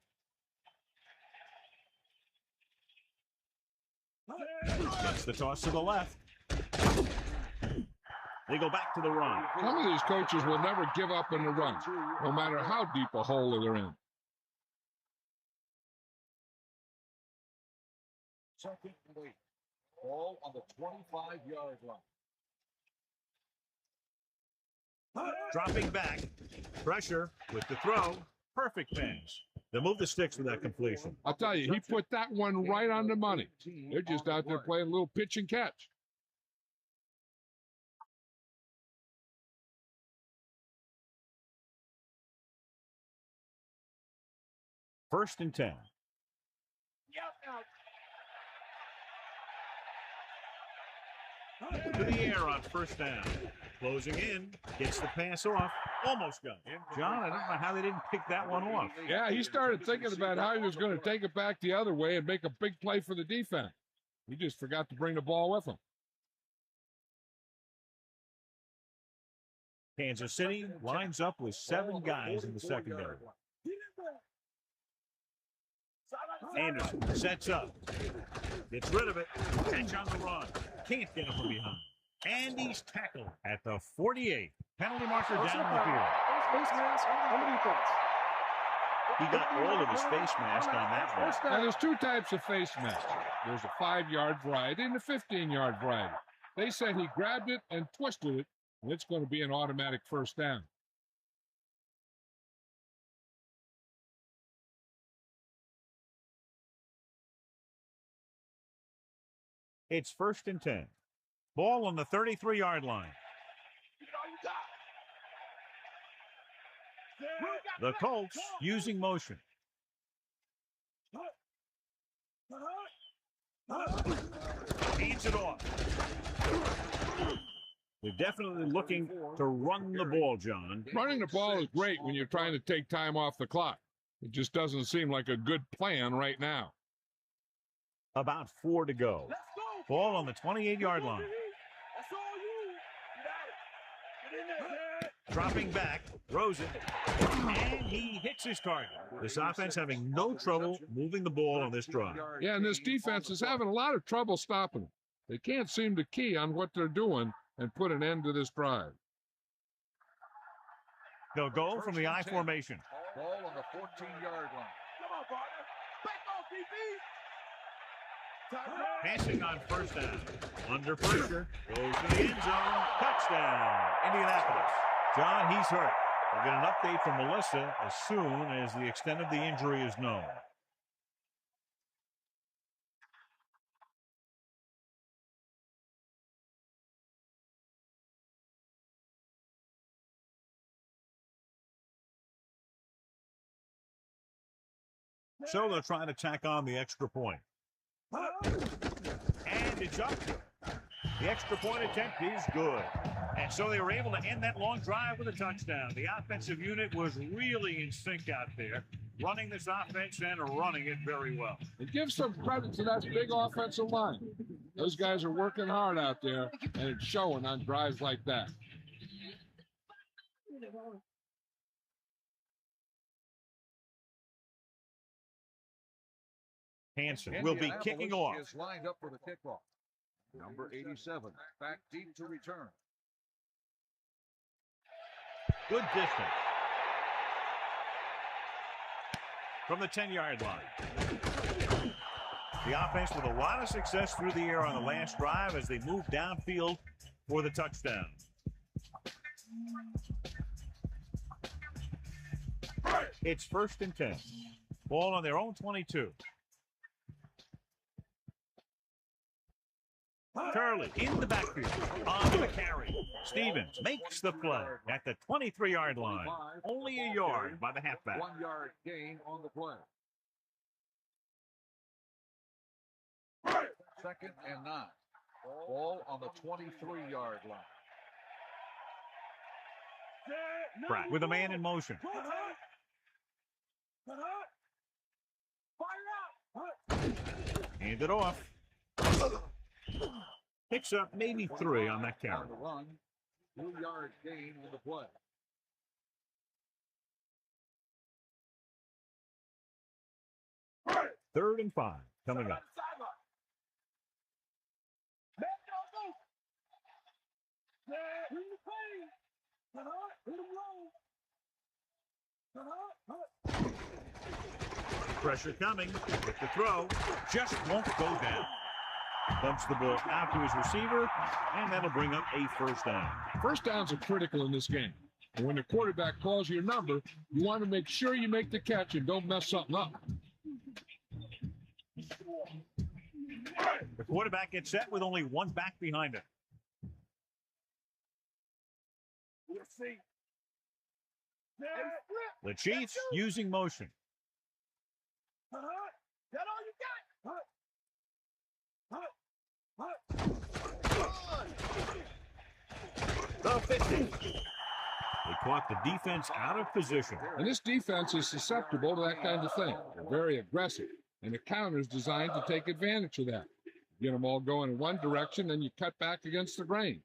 Gets the toss to the left. They go back to the run. Some of these coaches will never give up in the run, no matter how deep a hole they're in. Second and 8. Ball on the 25-yard line. Dropping back. Pressure with the throw. Perfect pass. They'll move the sticks with that completion. I'll tell you, he put that one right on the money. They're just out there playing a little pitch and catch. First and 10. To the air on first down. Closing in. Gets the pass off. Almost got it. John, I don't know how they didn't pick that one off. Yeah, he started thinking about how he was going to take it back the other way and make a big play for the defense. He just forgot to bring the ball with him. Kansas City lines up with 7 guys in the secondary. Anderson sets up. Gets rid of it. Catch on the run. Can't get him from behind. And he's tackled at the 48. Penalty marker down the field. Face mask on the defense. He got all of his face mask on that one. Now, there's 2 types of face masks. There's a 5-yard variety and a 15-yard variety. They said he grabbed it and twisted it, and it's going to be an automatic first down. It's 1st and 10. Ball on the 33-yard line. The Colts using motion. Hands it off. They're definitely looking to run the ball, John. Running the ball is great when you're trying to take time off the clock. It just doesn't seem like a good plan right now. About 4 to go. Ball on the 28-yard line. Dropping back, throws it, and he hits his target. This offense having no trouble moving the ball on this drive. Yeah, and this defense is having a lot of trouble stopping them. They can't seem to key on what they're doing and put an end to this drive. They'll go from the I formation. Ball on the 14-yard line. Come on, partner. Back off, DB. Passing on 1st down. Under pressure. Goes to the end zone. Touchdown, Indianapolis. John, he's hurt. We'll get an update from Melissa as soon as the extent of the injury is known. So they'll try to tack on the extra point. And it's up. The extra point attempt is good. And so they were able to end that long drive with a touchdown. The offensive unit was really in sync out there, running this offense and running it very well. And give some credit to that big offensive line. Those guys are working hard out there, and it's showing on drives like that. Hansen will be kicking off. Is lined up for the kickoff. Number 87, back deep to return. Good distance. From the 10-yard line. The offense with a lot of success through the air on the last drive as they move downfield for the touchdown. It's 1st and 10. Ball on their own 22. Turley in the backfield on the carry. Stevens makes the play at the 23-yard line. Only a yard by the halfback. 1-yard gain on the play. 2nd and 9. Ball on the 23-yard line. Pratt with a man in motion. Hand it off. Picks up maybe 3 on that carry. On the run, 2-yard gain on the play. Third and 5 coming up. Pressure coming with the throw. Just won't go down. Dumps the ball out to his receiver, and that'll bring up a 1st down. First downs are critical in this game. And when the quarterback calls your number, you want to make sure you make the catch and don't mess something up. The quarterback gets set with only one back behind him. The Chiefs using motion. That all you got? The 50. They caught the defense out of position. And this defense is susceptible to that kind of thing. They're very aggressive. And the counter is designed to take advantage of that. Get them all going in one direction, then you cut back against the grain.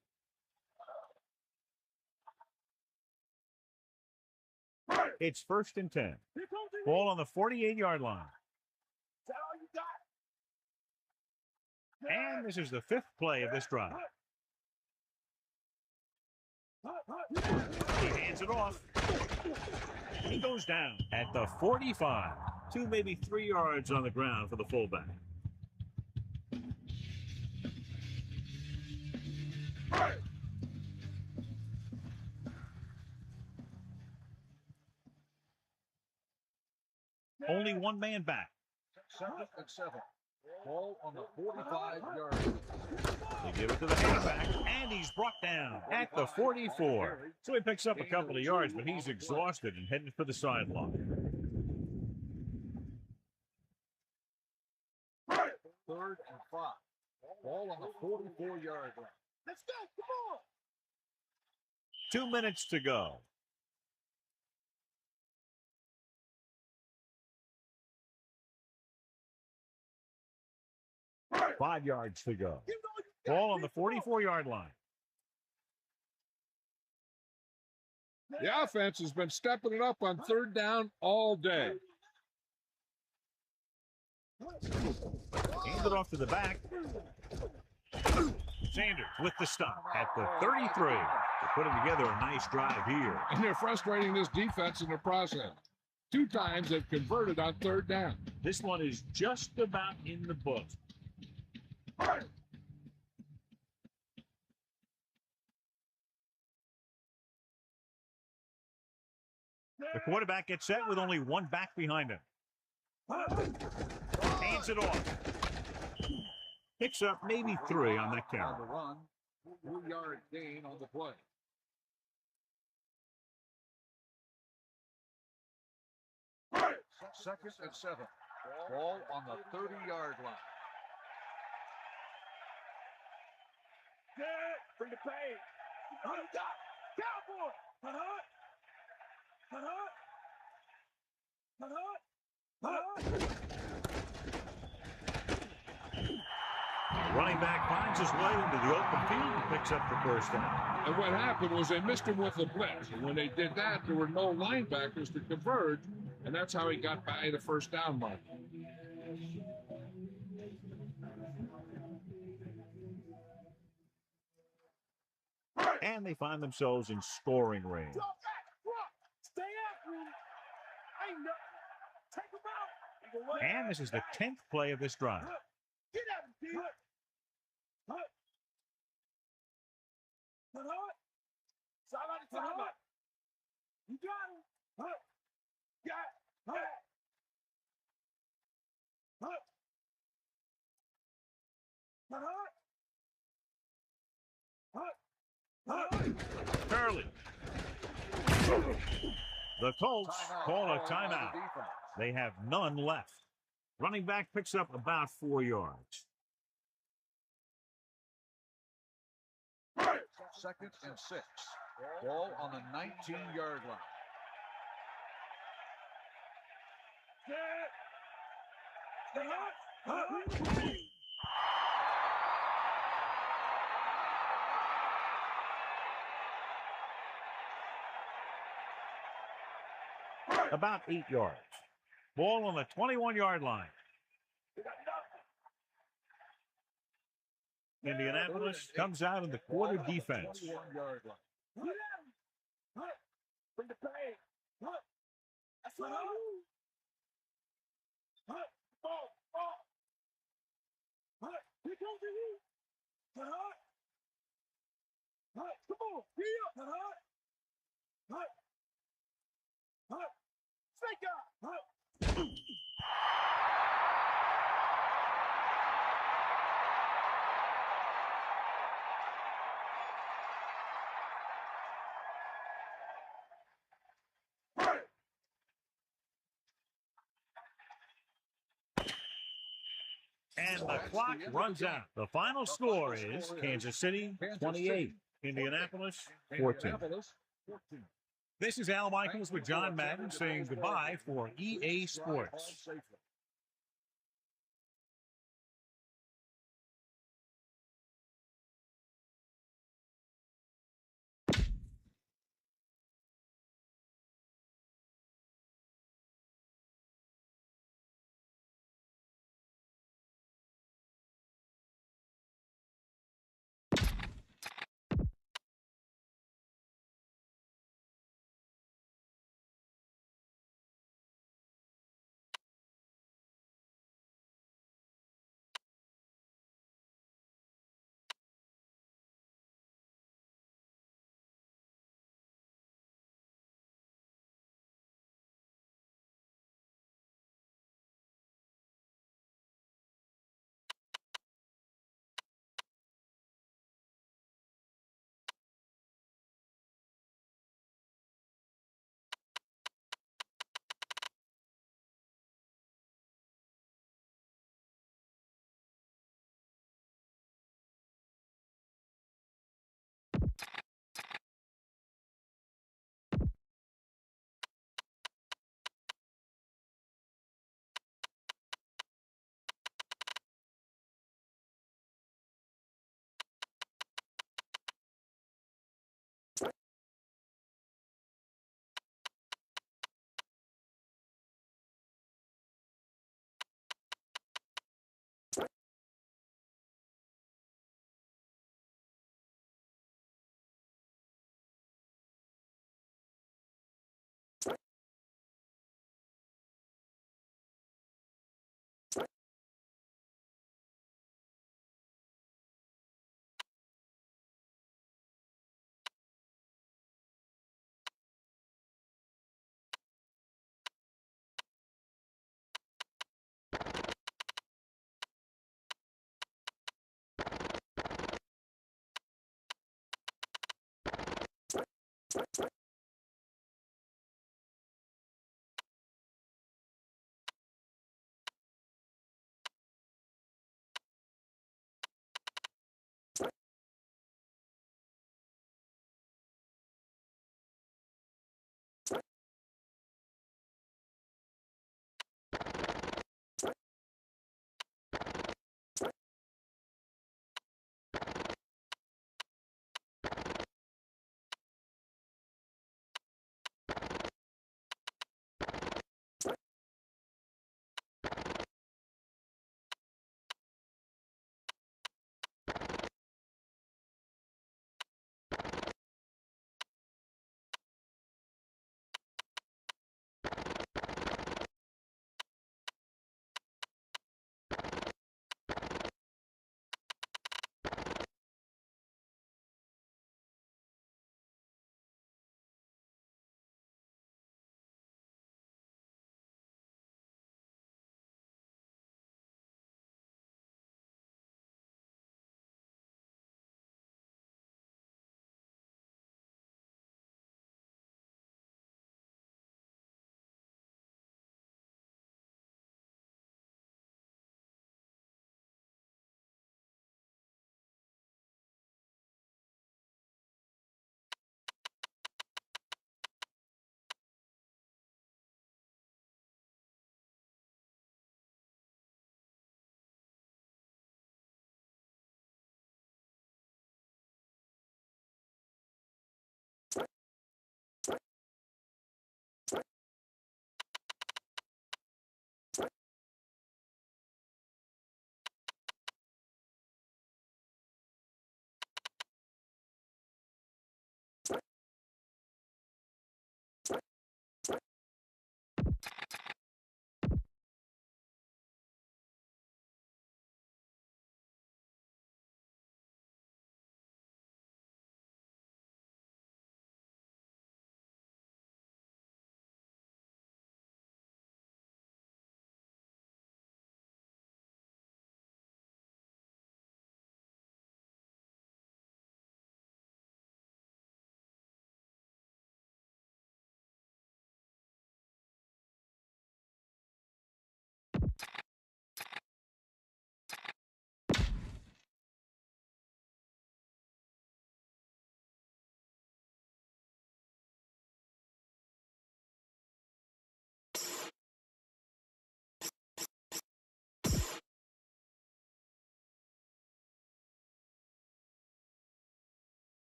It's 1st and 10. Ball on the 48-yard line. That all you got? And this is the 5th play of this drive. He hands it off. He goes down at the 45. 2, maybe 3 yards on the ground for the fullback. Only one man back. 2nd and 7. Ball on the 45-yard line. They give it to the halfback, and he's brought down at the 44. So he picks up a couple of yards, but he's exhausted and headed for the sideline. 3rd and 5. Ball on the 44-yard line. Let's go. Come on. 2 minutes to go. Five yards to go. Ball on the 44-yard line. The offense has been stepping it up on 3rd down all day. Hands it off to the back. Sanders with the stop at the 33. They're putting together a nice drive here. And they're frustrating this defense in the process. 2 times they've converted on 3rd down. This one is just about in the books. The quarterback gets set with only one back behind him. Hands it off. Picks up maybe 3 on that On count. the run, 2-yard gain on the play. Second and 7. Ball on the 30-yard line. Bring the pain. Cowboy. The running back finds his way into the open field and picks up the first down. And what happened was they missed him with a blitz. And when they did that, there were no linebackers to converge. And that's how he got by the 1st down mark. And they find themselves in scoring range. Stay after him. Ain't nothing. Take him out. And this is the 10th play of this drive. Get at him, D. Somebody timeout. You got him. Early. The Colts call a timeout. They have none left. Running back picks up about 4 yards. 2nd and 6. Ball on the 19-yard line. About 8 yards. Ball on the 21-yard line. Indianapolis comes out in the quarter defense. 21-yard line. Bring the pain. That's what I do. Ball. Here comes the heat. Come on. Here. Snake out. And the clock runs out. The final score is Kansas City 28, Indianapolis 14. This is Al Michaels with John Madden saying goodbye for EA Sports.